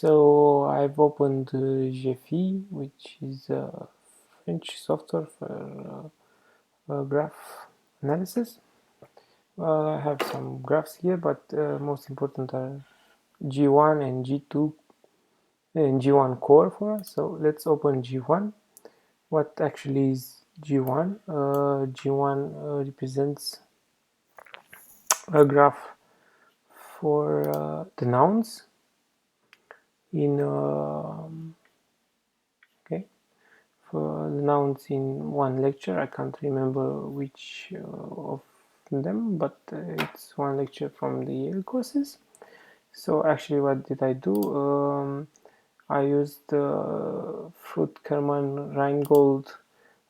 So I've opened Gephi, which is a French software for graph analysis. I have some graphs here, but most important are G1 and G2 and G1 core for us. So let's open G1. What actually is G1? G1 represents a graph for the nouns in okay, for the nouns in one lecture. I can't remember which of them, but it's one lecture from the Yale courses. So actually, what did I do? I used the Fruit-Kerman-Reingold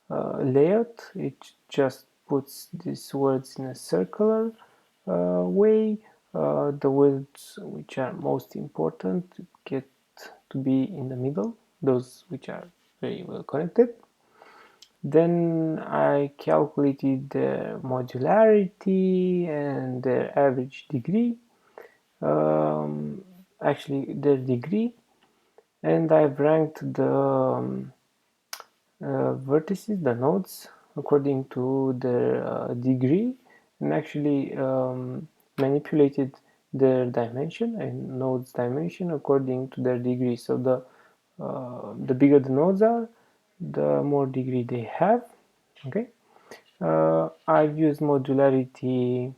layout. It just puts these words in a circular way. The words which are most important get to be in the middle, those which are very well connected. Then I calculated their modularity and their average degree, actually their degree, and I've ranked the vertices, the nodes, according to their degree, and actually manipulated their dimension and nodes dimension according to their degree. So the bigger the nodes are, the more degree they have. Okay, I've used modularity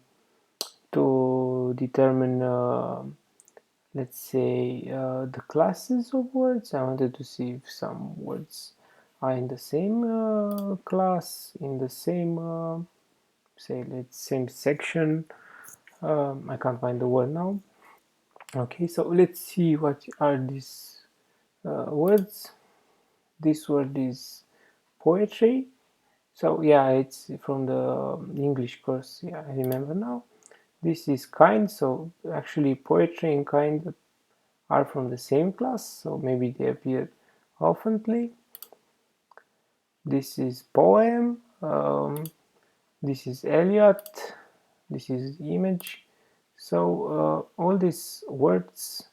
to determine let's say the classes of words. I wanted to see if some words are in the same class, in the same say let's same section. I can't find the word now. Okay, so let's see what are these words. This word is poetry. So yeah, it's from the English course. Yeah, I remember now. This is kind. So actually, poetry and kind are from the same class. So maybe they appear oftenly. This is poem. This is Eliot. This is image. So all these words,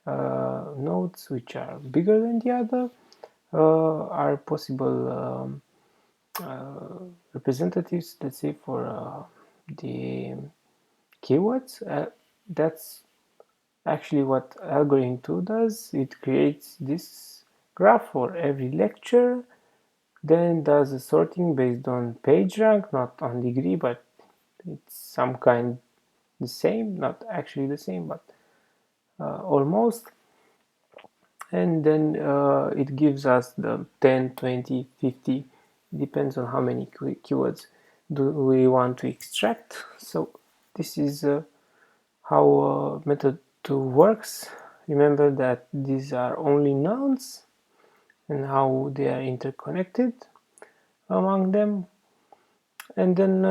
nodes which are bigger than the other, are possible representatives, let's say, for the keywords. That's actually what algorithm 2 does. It creates this graph for every lecture, then does a sorting based on page rank, not on degree, but it's some kind the same, not actually the same, but almost. And then it gives us the 10, 20, 50, depends on how many keywords do we want to extract. So this is how method 2 works. Remember that these are only nouns and how they are interconnected among them. And then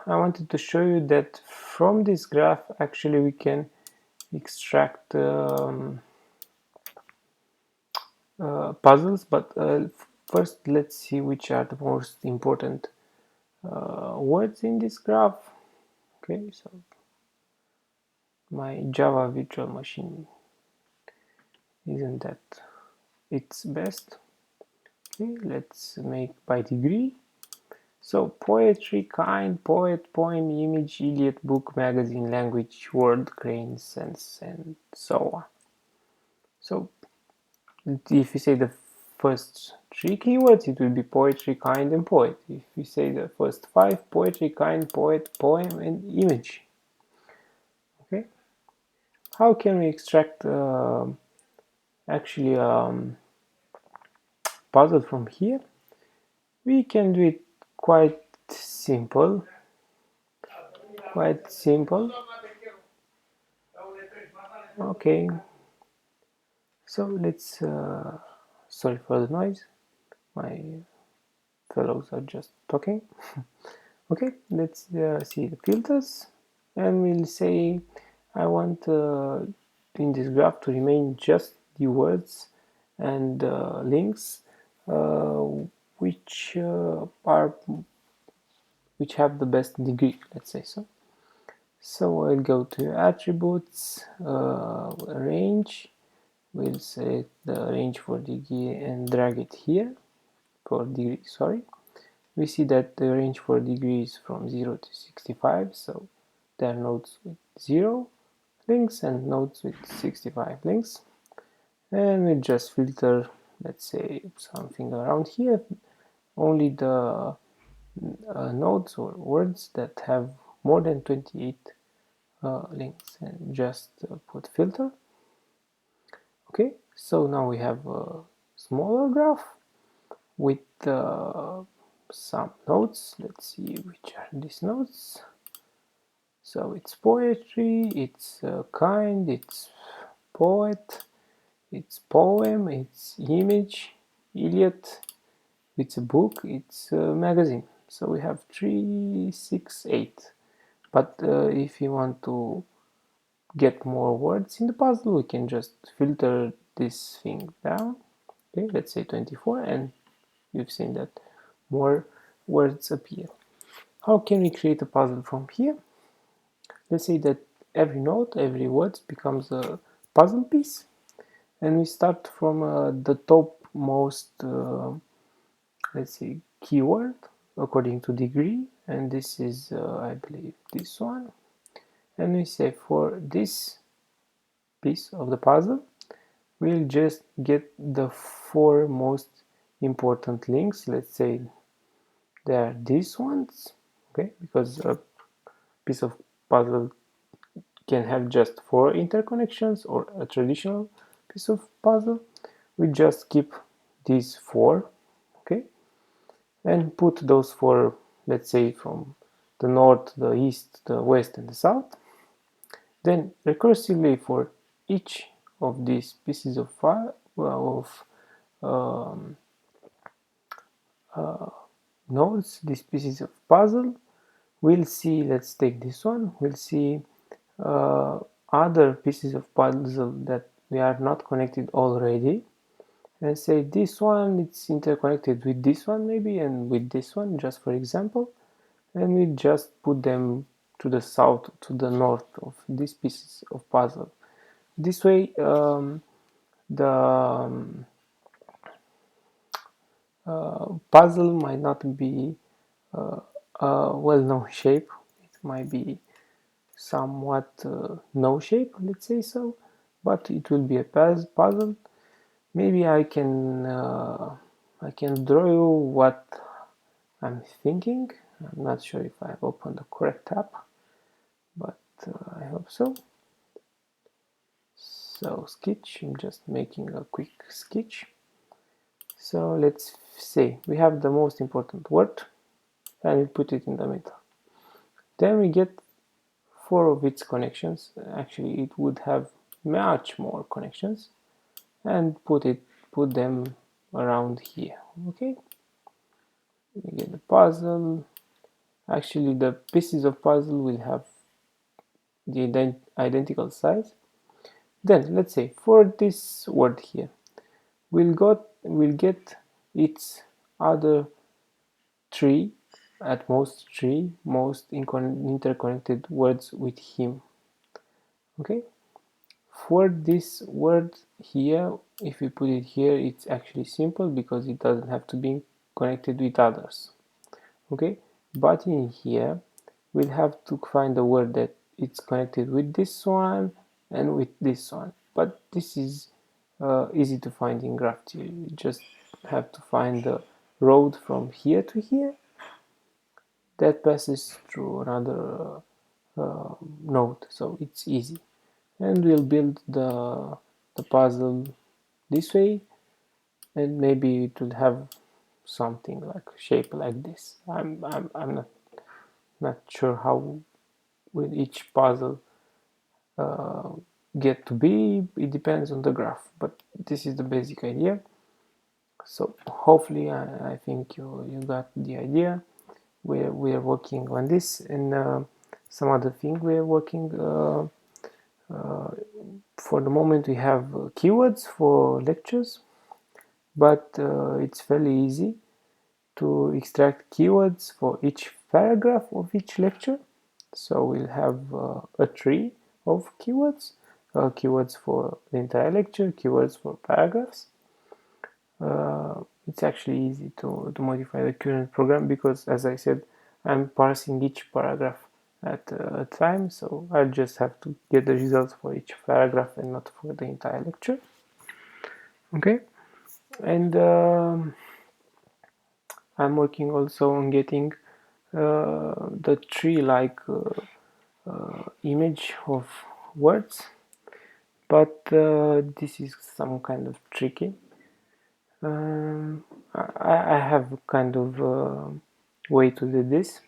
I wanted to show you that from this graph actually we can extract puzzles, but first let's see which are the most important words in this graph. Okay, so my Java virtual machine isn't that its best. Okay, let's make by degree. So poetry, kind, poet, poem, image, idiot, book, magazine, language, word, grain, sense, and so on. So if you say the first 3 keywords, it will be poetry, kind, and poet. If you say the first 5, poetry, kind, poet, poem, and image. Okay. How can we extract actually puzzle from here? We can do it quite simple. Okay, so let's sorry for the noise, my fellows are just talking. Okay, let's see the filters, and we'll say I want in this graph to remain just the words and links which have the best degree, let's say so. So I'll go to attributes, range. We'll set the range for degree and drag it here for degree, sorry. We see that the range for degree is from 0 to 65, so there are nodes with 0 links and nodes with 65 links. And we just filter, let's say, something around here, only the nodes or words that have more than 28 links, and just put filter. Okay, so now we have a smaller graph with some nodes. Let's see which are these nodes. So it's poetry, it's kind, it's poet, it's poem, it's image, Iliad, it's a book, it's a magazine. So we have 3, 6, 8. But if you want to get more words in the puzzle, we can just filter this thing down. Okay, let's say 24, and you've seen that more words appear. How can we create a puzzle from here? Let's say that every node, every word becomes a puzzle piece, and we start from the topmost, let's say, keyword according to degree, and this is, I believe, this one. And we say for this piece of the puzzle, we'll just get the 4 most important links. Let's say they are these ones, okay, because a piece of puzzle can have just 4 interconnections, or a traditional piece of puzzle. We just keep these 4, okay, and put those 4, let's say, from the north, the east, the west, and the south. Then recursively for each of these pieces of um, nodes, these pieces of puzzle, we'll see, let's take this one, we'll see other pieces of puzzle that we are not connected already, and say this one, it's interconnected with this one maybe, and with this one, just for example, and we just put them to the south, to the north of these pieces of puzzle. This way the puzzle might not be a well-known shape. It might be somewhat no shape, let's say so, but it will be a puzzle. Maybe I can draw you what I'm thinking. I'm not sure if I've opened the correct app, but I hope so. So sketch, I'm just making a quick sketch. So let's say we have the most important word, and we put it in the middle. Then we get 4 of its connections. Actually, it would have much more connections, and put them around here. Okay, we get the puzzle. Actually, the pieces of puzzle will have the identical size. Then let's say for this word here, we'll get its other 3, at most 3 most interconnected words with him. Okay, for this word here, if we put it here, it's actually simple because it doesn't have to be connected with others. Okay, but in here we'll have to find a word that it's connected with this one and with this one, but this is easy to find in graph. You just have to find the road from here to here that passes through another node, so it's easy. And we'll build the puzzle this way, and maybe it will have something like shape like this. I'm not sure how will each puzzle get to be. It depends on the graph, but this is the basic idea. So hopefully I think you got the idea. We are working on this, and some other thing we are working for the moment. We have keywords for lectures, but it's fairly easy to extract keywords for each paragraph of each lecture. So we'll have a tree of keywords, keywords for the entire lecture, keywords for paragraphs. It's actually easy to modify the current program because, as I said, I'm parsing each paragraph at a time, so I'll just have to get the results for each paragraph and not for the entire lecture. Okay, and I'm working also on getting the tree-like image of words, but this is some kind of tricky. I have kind of way to do this.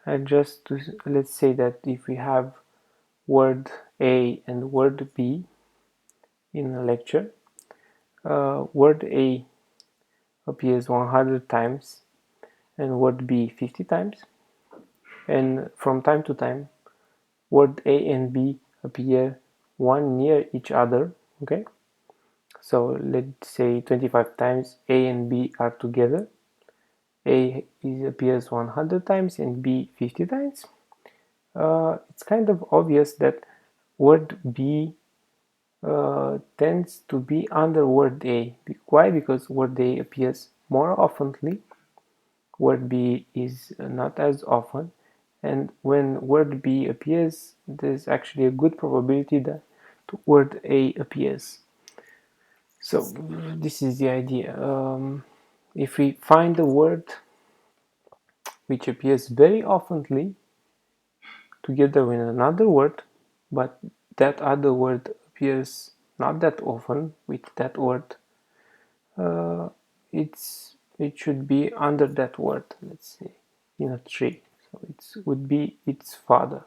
Let's say that if we have word A and word B in a lecture, word A appears 100 times and word B 50 times, and from time to time word A and B appear one near each other. Okay, so let's say 25 times A and B are together. A appears 100 times and B 50 times. It's kind of obvious that word B tends to be under word A. Why? Because word A appears more oftenly, word B is not as often, and when word B appears, there's actually a good probability that word A appears. So this is the idea. If we find a word which appears very oftenly together with another word, but that other word appears not that often with that word, it should be under that word, let's say, in a tree. So it would be its father.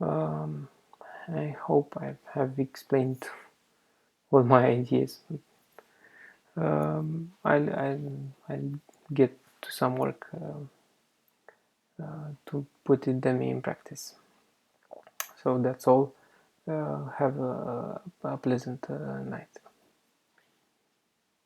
I hope I have explained all my ideas. I'll get to some work to put them in practice. So that's all. Have a pleasant night.